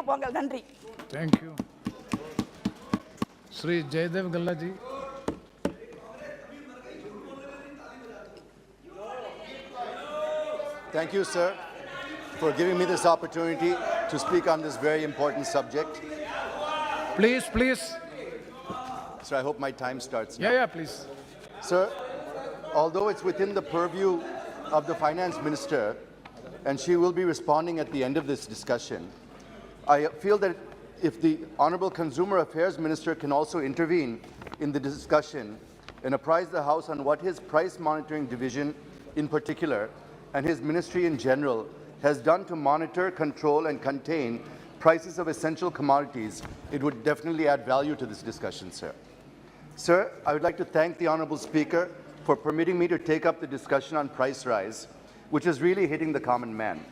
Pongal. Nandri. Thank you. Sri Jaydev Gallaji. Thank you, sir, for giving me this opportunity to speak on this very important subject. Please, please. Sir, I hope my time starts now. Yeah, please. Sir, although it's within the purview of the Finance Minister, and she will be responding at the end of this discussion, I feel that if the Honourable Consumer Affairs Minister can also intervene in the discussion and apprise the House on what his Price Monitoring Division in particular and his ministry in general has done to monitor, control and contain prices of essential commodities, it would definitely add value to this discussion, sir. Sir, I would like to thank the Honourable Speaker for permitting me to take up the discussion on price rise, which is really hitting the common man.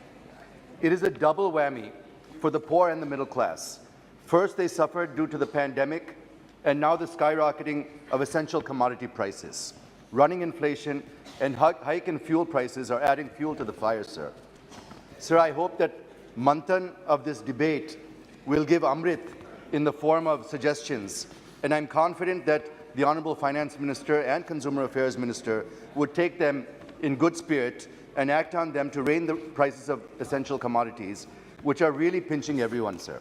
It is a double whammy for the poor and the middle class. First, they suffered due to the pandemic, and now the skyrocketing of essential commodity prices. Running inflation and hike in fuel prices are adding fuel to the fire, sir. Sir, I hope that Manthan of this debate will give Amrit in the form of suggestions, and I'm confident that the Honourable Finance Minister and Consumer Affairs Minister would take them in good spirit and act on them to rein the prices of essential commodities, which are really pinching everyone, sir.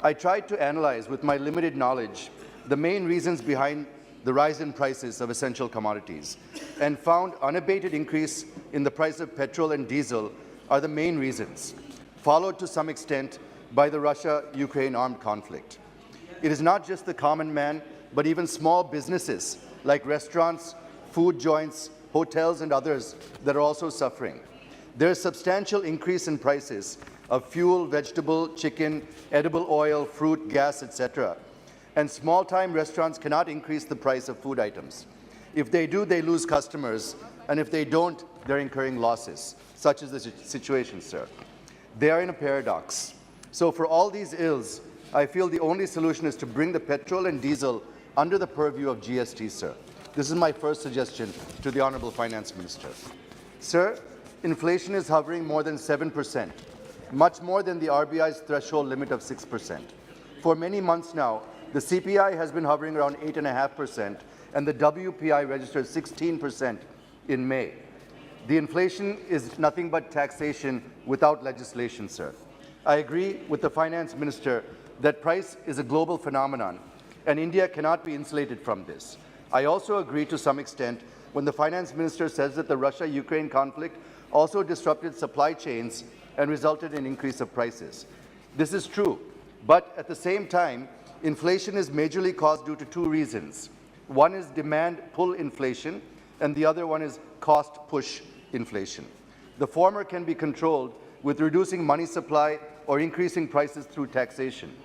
I tried to analyze, with my limited knowledge, the main reasons behind the rise in prices of essential commodities, and found unabated increase in the price of petrol and diesel are the main reasons, followed to some extent by the Russia-Ukraine armed conflict. It is not just the common man, but even small businesses like restaurants, food joints, hotels and others that are also suffering. There is substantial increase in prices of fuel, vegetable, chicken, edible oil, fruit, gas, etc. And small-time restaurants cannot increase the price of food items. If they do, they lose customers, and if they don't, they're incurring losses. Such is the situation, sir. They are in a paradox. So for all these ills, I feel the only solution is to bring the petrol and diesel under the purview of GST, sir. This is my first suggestion to the Honourable Finance Minister. Sir, inflation is hovering more than 7%, much more than the RBI's threshold limit of 6%. For many months now, the CPI has been hovering around 8.5%, and the WPI registered 16% in May. The inflation is nothing but taxation without legislation, sir. I agree with the Finance Minister that price is a global phenomenon, and India cannot be insulated from this. I also agree to some extent when the Finance Minister says that the Russia-Ukraine conflict also disrupted supply chains and resulted in increase of prices. This is true, but at the same time, inflation is majorly caused due to two reasons. One is demand pull inflation, and the other one is cost push inflation. The former can be controlled with reducing money supply or increasing prices through taxation.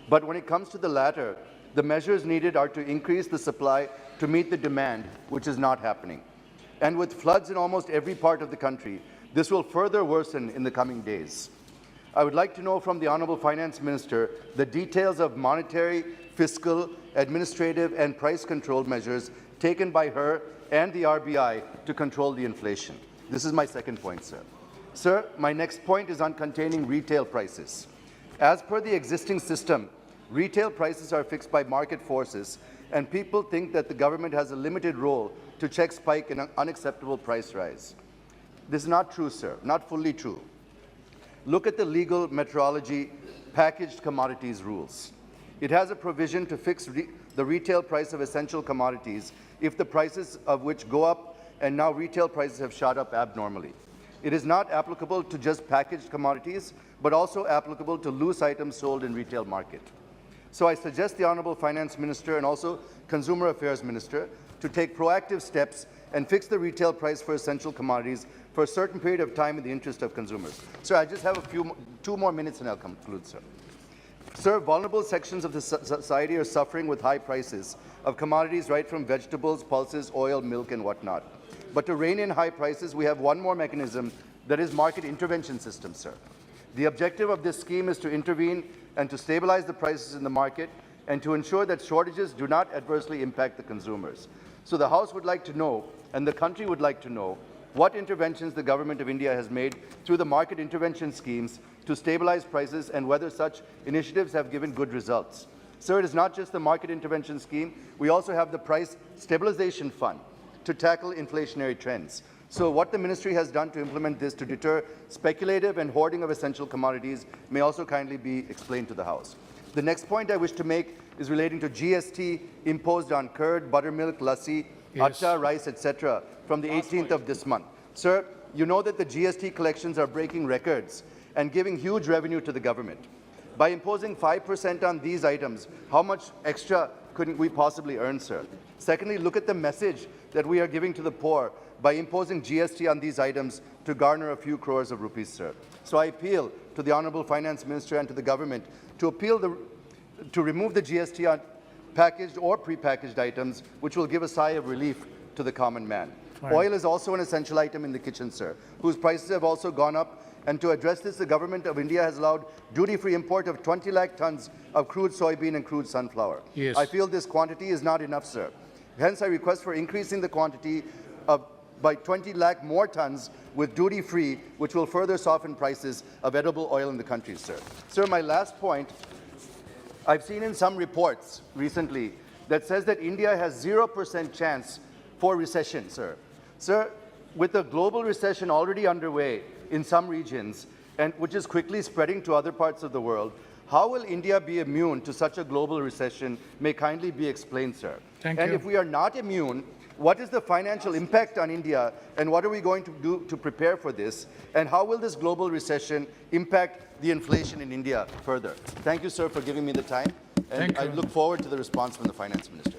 But when it comes to the latter, the measures needed are to increase the supply to meet the demand, which is not happening. And with floods in almost every part of the country, this will further worsen in the coming days. I would like to know from the Honourable Finance Minister the details of monetary, fiscal, administrative and price control measures taken by her and the RBI to control the inflation. This is my second point, sir. Sir, my next point is on containing retail prices. As per the existing system, retail prices are fixed by market forces, and people think that the government has a limited role to check spike in an unacceptable price rise. This is not true, sir, not fully true. Look at the legal metrology packaged commodities rules. It has a provision to fix the retail price of essential commodities if the prices of which go up, and now retail prices have shot up abnormally. It is not applicable to just packaged commodities, but also applicable to loose items sold in retail market. So I suggest the Honourable Finance Minister and also Consumer Affairs Minister to take proactive steps and fix the retail price for essential commodities for a certain period of time in the interest of consumers. Sir, I just have two more minutes and I'll conclude, sir. Sir, vulnerable sections of the society are suffering with high prices of commodities right from vegetables, pulses, oil, milk and whatnot. But to rein in high prices, we have one more mechanism, that is market intervention system, sir. The objective of this scheme is to intervene and to stabilize the prices in the market and to ensure that shortages do not adversely impact the consumers. So the House would like to know, and the country would like to know, what interventions the Government of India has made through the market intervention schemes to stabilize prices and whether such initiatives have given good results. Sir, it is not just the market intervention scheme. We also have the price stabilization fund to tackle inflationary trends. So what the ministry has done to implement this to deter speculative and hoarding of essential commodities may also kindly be explained to the House. The next point I wish to make is relating to GST imposed on curd, buttermilk, lassi, atta, rice, etc. from the 18th of this month. Sir, you know that the GST collections are breaking records and giving huge revenue to the government. By imposing 5% on these items, how much extra couldn't we possibly earn, sir? Secondly, look at the message that we are giving to the poor by imposing GST on these items to garner a few crores of rupees, sir. So I appeal to the Honourable Finance Minister and to the government to remove the GST on packaged or pre-packaged items, which will give a sigh of relief to the common man. Fine. Oil is also an essential item in the kitchen, sir, whose prices have also gone up. And to address this, the Government of India has allowed duty-free import of 20 lakh tons of crude soybean and crude sunflower. Yes. I feel this quantity is not enough, sir. Hence, I request for increasing the quantity by 20 lakh more tons with duty-free, which will further soften prices of edible oil in the country, sir. Sir, my last point, I've seen in some reports recently that says that India has 0% chance for recession, sir. Sir, with the global recession already underway in some regions, and which is quickly spreading to other parts of the world, how will India be immune to such a global recession? May kindly be explained, sir. Thank and you. if we are not immune, what is the financial impact on India, and what are we going to do to prepare for this? And how will this global recession impact the inflation in India further? Thank you, sir, for giving me the time. And Thank I you. look forward to the response from the Finance Minister.